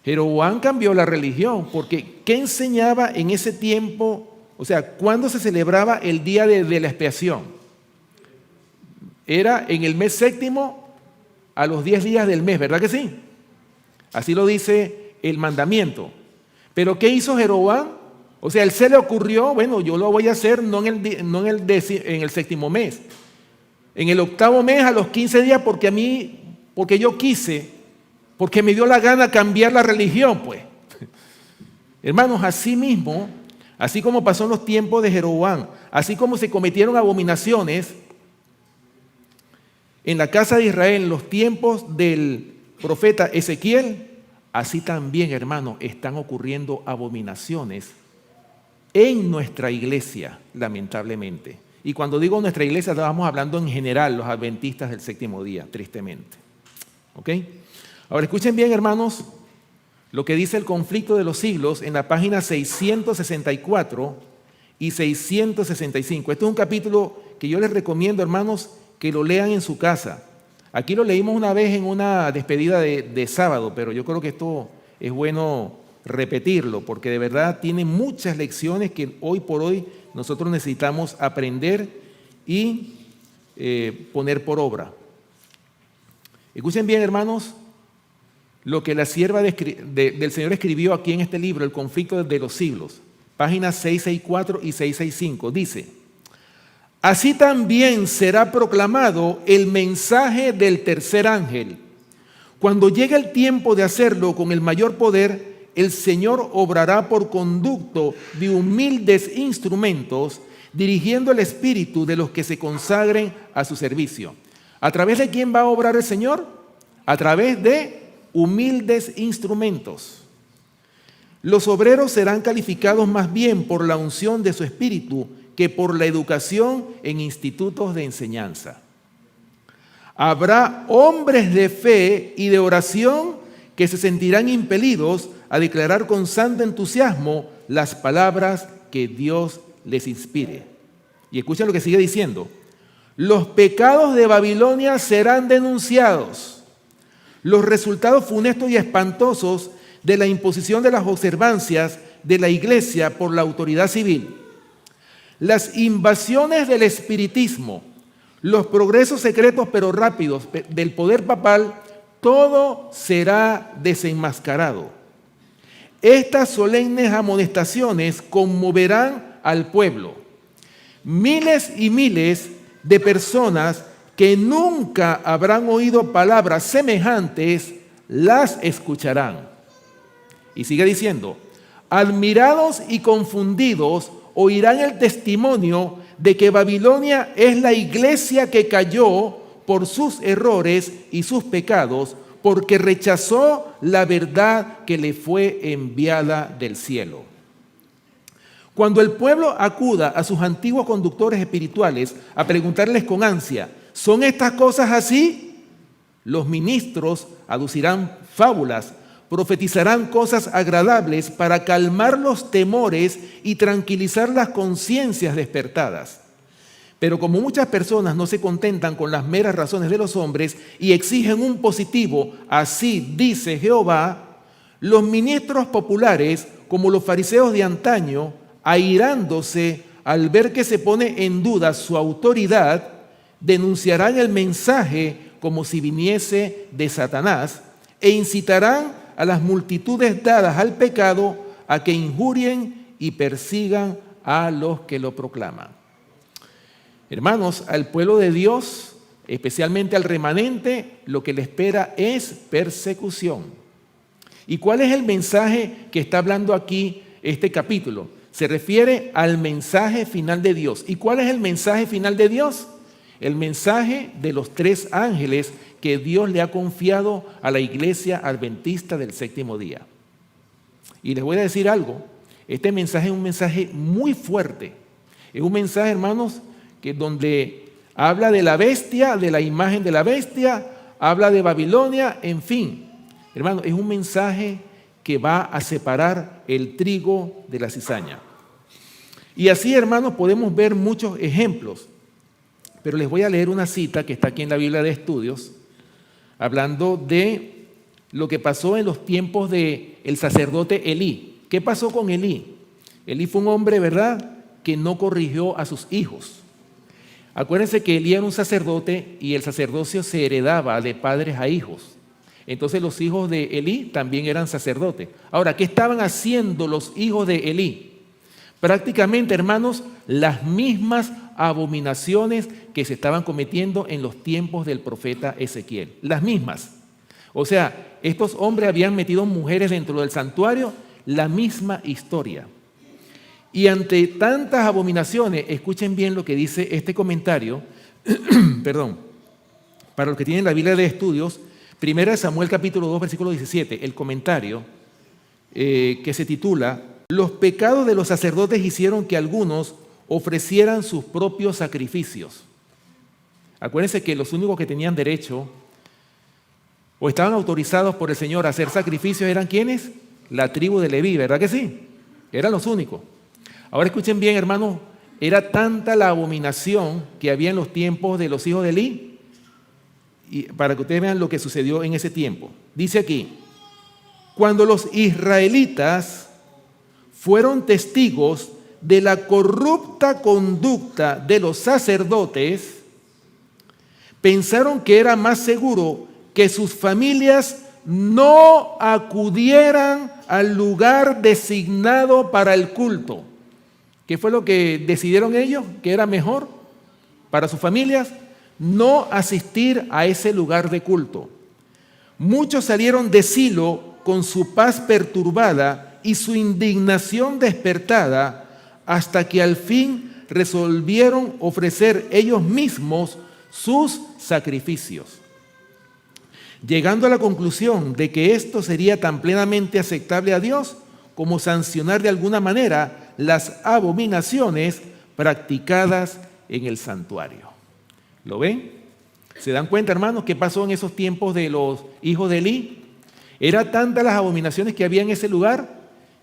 Jeroboam cambió la religión, porque ¿qué enseñaba en ese tiempo? O sea, ¿cuándo se celebraba el día de la expiación? Era en el mes séptimo, a los 10 días del mes, ¿verdad que sí? Así lo dice el mandamiento. Pero ¿qué hizo Jeroboam? O sea, él se le ocurrió, bueno, yo lo voy a hacer no en el séptimo mes, en el octavo mes a los 15 días, porque yo quise, porque me dio la gana cambiar la religión, pues. Hermanos, así mismo, así como pasó en los tiempos de Jeroboam, así como se cometieron abominaciones en la casa de Israel en los tiempos del profeta Ezequiel, así también, hermanos, están ocurriendo abominaciones en nuestra iglesia, lamentablemente. Y cuando digo nuestra iglesia, estamos hablando en general, los adventistas del séptimo día, tristemente. ¿Ok? Ahora escuchen bien, hermanos, lo que dice el conflicto de los siglos en la página 664 y 665. Este es un capítulo que yo les recomiendo, hermanos, que lo lean en su casa. Aquí lo leímos una vez en una despedida de sábado, pero yo creo que esto es bueno repetirlo, porque de verdad tiene muchas lecciones que hoy por hoy nosotros necesitamos aprender y poner por obra. Escuchen bien, hermanos, lo que la sierva del Señor escribió aquí en este libro, El conflicto de los siglos, páginas 664 y 665. Dice: así también será proclamado el mensaje del tercer ángel. Cuando llegue el tiempo de hacerlo con el mayor poder, el Señor obrará por conducto de humildes instrumentos, dirigiendo el espíritu de los que se consagren a su servicio. ¿A través de quién va a obrar el Señor? A través de humildes instrumentos. Los obreros serán calificados más bien por la unción de su espíritu que por la educación en institutos de enseñanza. Habrá hombres de fe y de oración que se sentirán impelidos a declarar con santo entusiasmo las palabras que Dios les inspire. Y escuchen lo que sigue diciendo: los pecados de Babilonia serán denunciados, los resultados funestos y espantosos de la imposición de las observancias de la iglesia por la autoridad civil, las invasiones del espiritismo, los progresos secretos pero rápidos del poder papal, todo será desenmascarado. Estas solemnes amonestaciones conmoverán al pueblo. Miles y miles de personas que nunca habrán oído palabras semejantes las escucharán. Y sigue diciendo: admirados y confundidos oirán el testimonio de que Babilonia es la iglesia que cayó por sus errores y sus pecados, porque rechazó la verdad que le fue enviada del cielo. Cuando el pueblo acuda a sus antiguos conductores espirituales a preguntarles con ansia: ¿son estas cosas así? Los ministros aducirán fábulas, profetizarán cosas agradables para calmar los temores y tranquilizar las conciencias despertadas. Pero como muchas personas no se contentan con las meras razones de los hombres y exigen un positivo, así dice Jehová, los ministros populares, como los fariseos de antaño, airándose al ver que se pone en duda su autoridad, denunciarán el mensaje como si viniese de Satanás e incitarán a las multitudes dadas al pecado a que injurien y persigan a los que lo proclaman. Hermanos, al pueblo de Dios, especialmente al remanente, lo que le espera es persecución. ¿Y cuál es el mensaje que está hablando aquí este capítulo? Se refiere al mensaje final de Dios. ¿Y cuál es el mensaje final de Dios? El mensaje de los 3 ángeles que Dios le ha confiado a la iglesia adventista del séptimo día. Y les voy a decir algo. Este mensaje es un mensaje muy fuerte. Es un mensaje, hermanos, que donde habla de la bestia, de la imagen de la bestia, habla de Babilonia, en fin. Hermanos, es un mensaje que va a separar el trigo de la cizaña. Y así, hermanos, podemos ver muchos ejemplos. Pero les voy a leer una cita que está aquí en la Biblia de Estudios, hablando de lo que pasó en los tiempos del sacerdote Elí. ¿Qué pasó con Elí? Elí fue un hombre, ¿verdad?, que no corrigió a sus hijos. Acuérdense que Elí era un sacerdote y el sacerdocio se heredaba de padres a hijos. Entonces los hijos de Elí también eran sacerdotes. Ahora, ¿qué estaban haciendo los hijos de Elí? Prácticamente, hermanos, las mismas abominaciones que se estaban cometiendo en los tiempos del profeta Ezequiel. Las mismas. O sea, estos hombres habían metido mujeres dentro del santuario, la misma historia. Y ante tantas abominaciones, escuchen bien lo que dice este comentario, perdón, para los que tienen la Biblia de Estudios, 1 Samuel capítulo 2, versículo 17, el comentario que se titula: los pecados de los sacerdotes hicieron que algunos ofrecieran sus propios sacrificios. Acuérdense que los únicos que tenían derecho o estaban autorizados por el Señor a hacer sacrificios eran ¿quiénes? La tribu de Leví, ¿verdad que sí? Eran los únicos. Ahora escuchen bien, hermanos, era tanta la abominación que había en los tiempos de los hijos de Elí, y para que ustedes vean lo que sucedió en ese tiempo. Dice aquí: cuando los israelitas fueron testigos de la corrupta conducta de los sacerdotes, pensaron que era más seguro que sus familias no acudieran al lugar designado para el culto. ¿Qué fue lo que decidieron ellos? ¿Que era mejor para sus familias? No asistir a ese lugar de culto. Muchos salieron de Silo con su paz perturbada y su indignación despertada, hasta que al fin resolvieron ofrecer ellos mismos sus sacrificios, llegando a la conclusión de que esto sería tan plenamente aceptable a Dios como sancionar de alguna manera las abominaciones practicadas en el santuario. ¿Lo ven? ¿Se dan cuenta, hermanos, qué pasó en esos tiempos de los hijos de Elí? Era tantas las abominaciones que había en ese lugar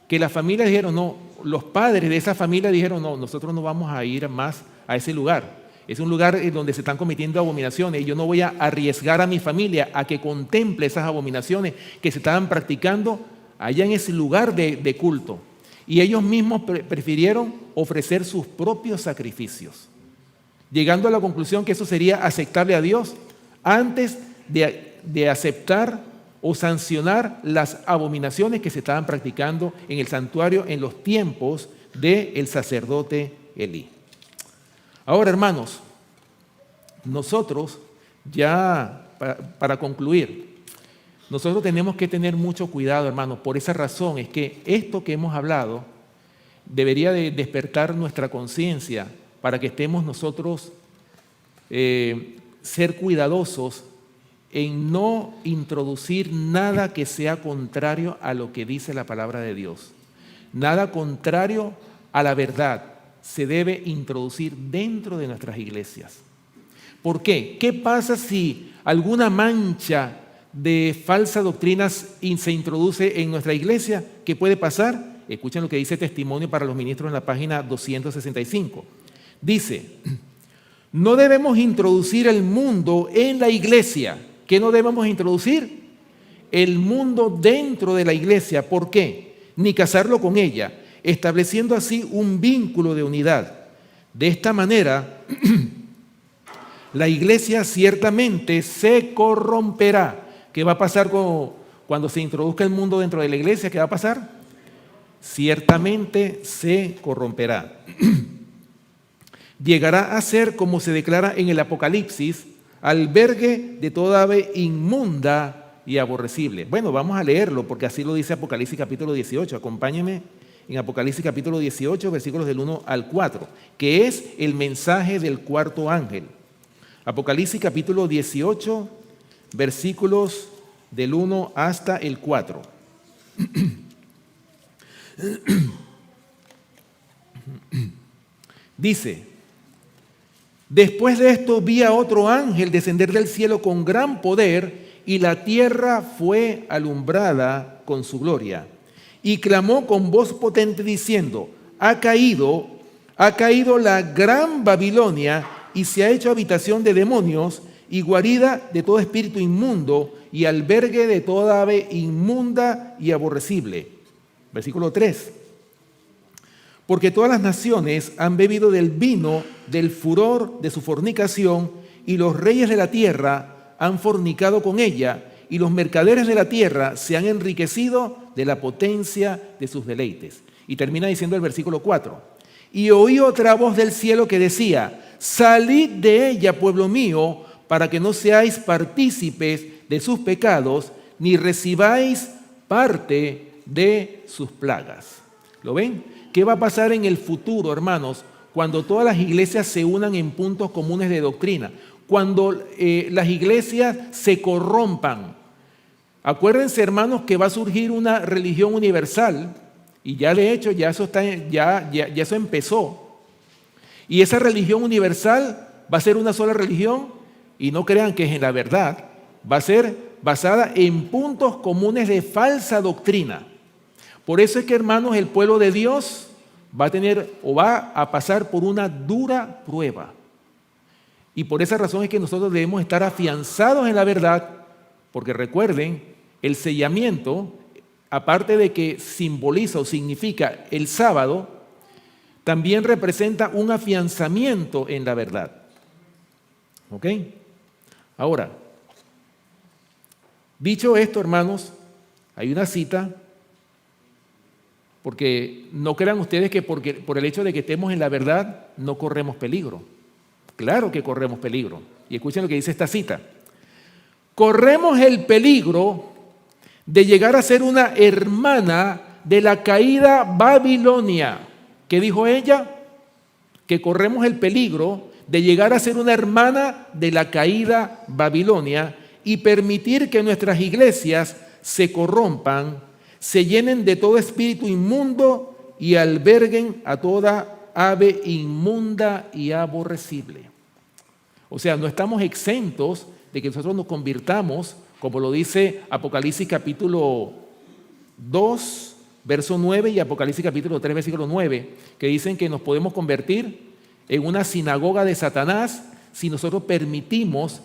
que las familias dijeron, no, los padres de esa familia dijeron, no, nosotros no vamos a ir más a ese lugar. Es un lugar en donde se están cometiendo abominaciones y yo no voy a arriesgar a mi familia a que contemple esas abominaciones que se estaban practicando allá en ese lugar de culto. Y ellos mismos prefirieron ofrecer sus propios sacrificios, llegando a la conclusión que eso sería aceptable a Dios antes de aceptar o sancionar las abominaciones que se estaban practicando en el santuario en los tiempos del sacerdote Elí. Ahora, hermanos, nosotros ya, para concluir, nosotros tenemos que tener mucho cuidado, hermanos. Por esa razón es que esto que hemos hablado debería de despertar nuestra conciencia para que estemos nosotros ser cuidadosos en no introducir nada que sea contrario a lo que dice la palabra de Dios. Nada contrario a la verdad se debe introducir dentro de nuestras iglesias. ¿Por qué? ¿Qué pasa si alguna mancha de falsa doctrina se introduce en nuestra iglesia? ¿Qué puede pasar? Escuchen lo que dice Testimonio para los Ministros en la página 265. Dice: no debemos introducir el mundo en la iglesia. ¿Qué no debemos introducir? El mundo dentro de la iglesia. ¿Por qué? Ni casarlo con ella, estableciendo así un vínculo de unidad. De esta manera, la iglesia ciertamente se corromperá. ¿Qué va a pasar cuando se introduzca el mundo dentro de la iglesia? ¿Qué va a pasar? Ciertamente se corromperá. Llegará a ser, como se declara en el Apocalipsis, albergue de toda ave inmunda y aborrecible. Bueno, vamos a leerlo porque así lo dice Apocalipsis capítulo 18. Acompáñenme en Apocalipsis capítulo 18, versículos del 1 al 4, que es el mensaje del cuarto ángel. Apocalipsis capítulo 18, versículos del 1 hasta el 4. Dice, después de esto vi a otro ángel descender del cielo con gran poder, y la tierra fue alumbrada con su gloria. Y clamó con voz potente diciendo, ha caído la gran Babilonia, y se ha hecho habitación de demonios y guarida de todo espíritu inmundo y albergue de toda ave inmunda y aborrecible. Versículo 3. Porque todas las naciones han bebido del vino del furor de su fornicación, y los reyes de la tierra han fornicado con ella, y los mercaderes de la tierra se han enriquecido de la potencia de sus deleites. Y termina diciendo el versículo 4. Y oí otra voz del cielo que decía, salid de ella, pueblo mío, para que no seáis partícipes de sus pecados, ni recibáis parte de sus plagas. ¿Lo ven? ¿Qué va a pasar en el futuro, hermanos, cuando todas las iglesias se unan en puntos comunes de doctrina? Cuando las iglesias se corrompan. Acuérdense, hermanos, que va a surgir una religión universal, y ya de hecho ya eso empezó. Y esa religión universal va a ser una sola religión, y no crean que es en la verdad, va a ser basada en puntos comunes de falsa doctrina. Por eso es que, hermanos, el pueblo de Dios va a pasar por una dura prueba. Y por esa razón es que nosotros debemos estar afianzados en la verdad, porque recuerden, el sellamiento, aparte de que simboliza o significa el sábado, también representa un afianzamiento en la verdad. ¿Ok? Ahora, dicho esto, hermanos, hay una cita, porque no crean ustedes que por el hecho de que estemos en la verdad no corremos peligro. Claro que corremos peligro. Y escuchen lo que dice esta cita. Corremos el peligro de llegar a ser una hermana de la caída Babilonia. ¿Qué dijo ella? Que corremos el peligro de llegar a ser una hermana de la caída Babilonia y permitir que nuestras iglesias se corrompan, se llenen de todo espíritu inmundo y alberguen a toda ave inmunda y aborrecible. O sea, no estamos exentos de que nosotros nos convirtamos, como lo dice Apocalipsis capítulo 2, verso 9 y Apocalipsis capítulo 3, versículo 9, que dicen que nos podemos convertir en una sinagoga de Satanás si nosotros permitimos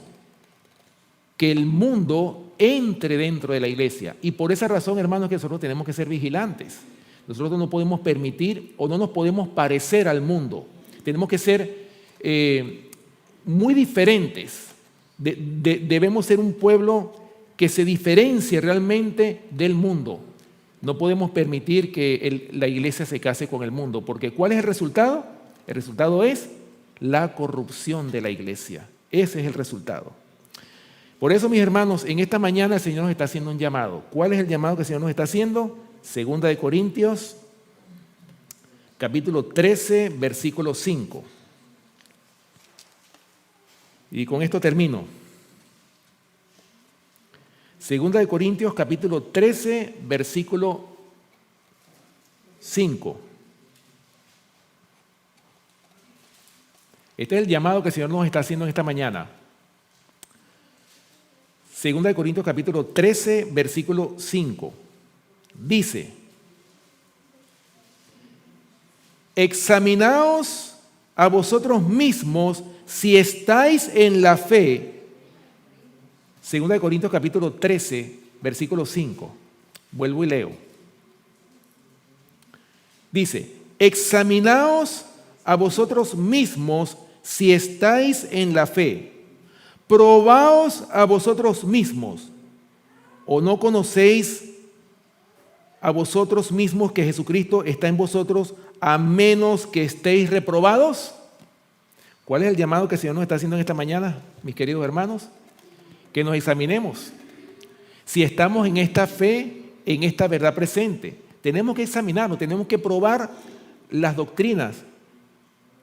que el mundo entre dentro de la iglesia. Y por esa razón, hermanos, que nosotros tenemos que ser vigilantes. Nosotros no podemos permitir o no nos podemos parecer al mundo. Tenemos que ser muy diferentes. Debemos ser un pueblo que se diferencie realmente del mundo. No podemos permitir que la iglesia se case con el mundo, porque ¿cuál es el resultado? El resultado es la corrupción de la iglesia. Ese es el resultado. Por eso, mis hermanos, en esta mañana el Señor nos está haciendo un llamado. ¿Cuál es el llamado que el Señor nos está haciendo? Segunda de Corintios, capítulo 13, versículo 5. Y con esto termino. Segunda de Corintios, capítulo 13, versículo 5. Este es el llamado que el Señor nos está haciendo en esta mañana. Segunda de Corintios, capítulo 13, versículo 5. Dice, examinaos a vosotros mismos si estáis en la fe. Segunda de Corintios capítulo 13, versículo 5. Vuelvo y leo. Dice, examinaos a vosotros mismos si estáis en la fe. Probaos a vosotros mismos. ¿O no conocéis a vosotros mismos que Jesucristo está en vosotros a menos que estéis reprobados? ¿Cuál es el llamado que el Señor nos está haciendo en esta mañana, mis queridos hermanos? Que nos examinemos. Si estamos en esta fe, en esta verdad presente, tenemos que examinarnos, tenemos que probar las doctrinas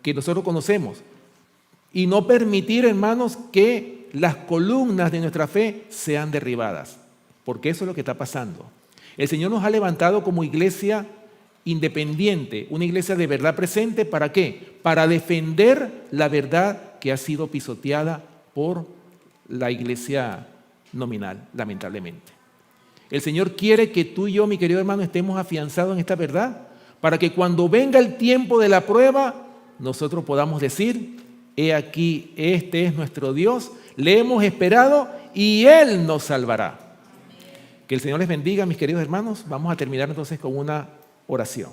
que nosotros conocemos y no permitir, hermanos, que las columnas de nuestra fe sean derribadas, porque eso es lo que está pasando. El Señor nos ha levantado como iglesia independiente, una iglesia de verdad presente. ¿Para qué? Para defender la verdad que ha sido pisoteada por la iglesia nominal, lamentablemente. El Señor quiere que tú y yo, mi querido hermano, estemos afianzados en esta verdad, para que cuando venga el tiempo de la prueba, nosotros podamos decir: he aquí, este es nuestro Dios, le hemos esperado y Él nos salvará. Que el Señor les bendiga, mis queridos hermanos. Vamos a terminar entonces con una oración.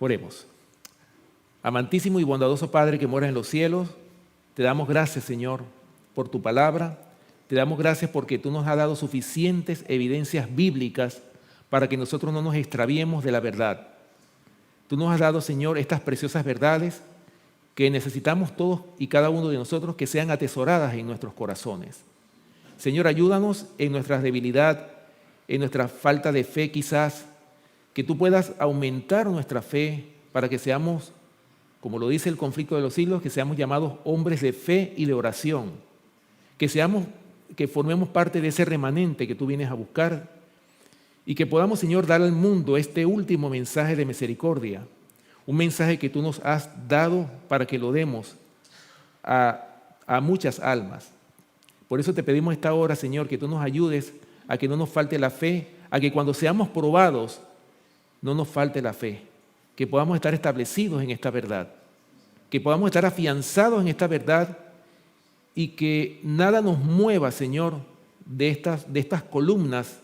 Oremos. Amantísimo y bondadoso Padre que moras en los cielos, te damos gracias, Señor, por tu palabra. Te damos gracias porque tú nos has dado suficientes evidencias bíblicas para que nosotros no nos extraviemos de la verdad. Tú nos has dado, Señor, estas preciosas verdades que necesitamos todos y cada uno de nosotros que sean atesoradas en nuestros corazones. Señor, ayúdanos en nuestra debilidad, en nuestra falta de fe quizás, que tú puedas aumentar nuestra fe para que seamos, como lo dice el conflicto de los siglos, que seamos llamados hombres de fe y de oración, que formemos parte de ese remanente que tú vienes a buscar y que podamos, Señor, dar al mundo este último mensaje de misericordia, un mensaje que tú nos has dado para que lo demos a muchas almas. Por eso te pedimos esta hora, Señor, que tú nos ayudes a que no nos falte la fe, a que cuando seamos probados no nos falte la fe, que podamos estar establecidos en esta verdad, que podamos estar afianzados en esta verdad y que nada nos mueva, Señor, de estas columnas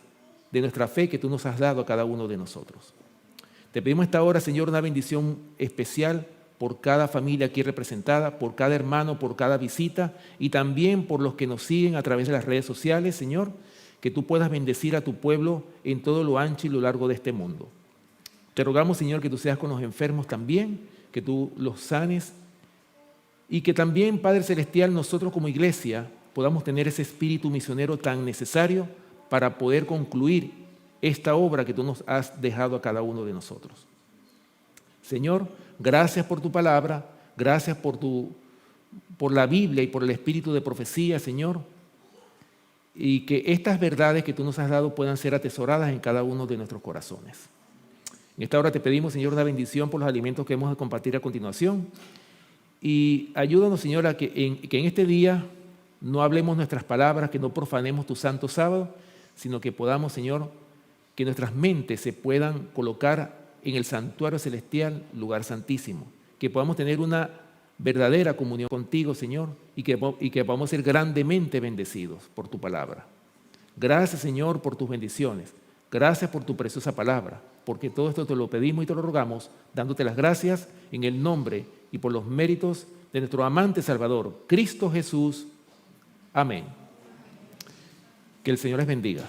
de nuestra fe que tú nos has dado a cada uno de nosotros. Te pedimos esta hora, Señor, una bendición especial por cada familia aquí representada, por cada hermano, por cada visita y también por los que nos siguen a través de las redes sociales, Señor, que tú puedas bendecir a tu pueblo en todo lo ancho y lo largo de este mundo. Te rogamos, Señor, que tú seas con los enfermos también, que tú los sanes y que también, Padre Celestial, nosotros como iglesia podamos tener ese espíritu misionero tan necesario para poder concluir esta obra que tú nos has dejado a cada uno de nosotros. Señor, gracias por tu palabra, gracias por la Biblia y por el espíritu de profecía, Señor, y que estas verdades que tú nos has dado puedan ser atesoradas en cada uno de nuestros corazones. En esta hora te pedimos, Señor, una bendición por los alimentos que hemos de compartir a continuación y ayúdanos, Señor, a que en este día no hablemos nuestras palabras, que no profanemos tu santo sábado, sino que podamos, Señor, que nuestras mentes se puedan colocar en el santuario celestial, lugar santísimo, que podamos tener una verdadera comunión contigo, Señor, y que podamos ser grandemente bendecidos por tu palabra. Gracias, Señor, por tus bendiciones. Gracias por tu preciosa palabra, porque todo esto te lo pedimos y te lo rogamos, dándote las gracias en el nombre y por los méritos de nuestro amante Salvador, Cristo Jesús. Amén. Que el Señor les bendiga.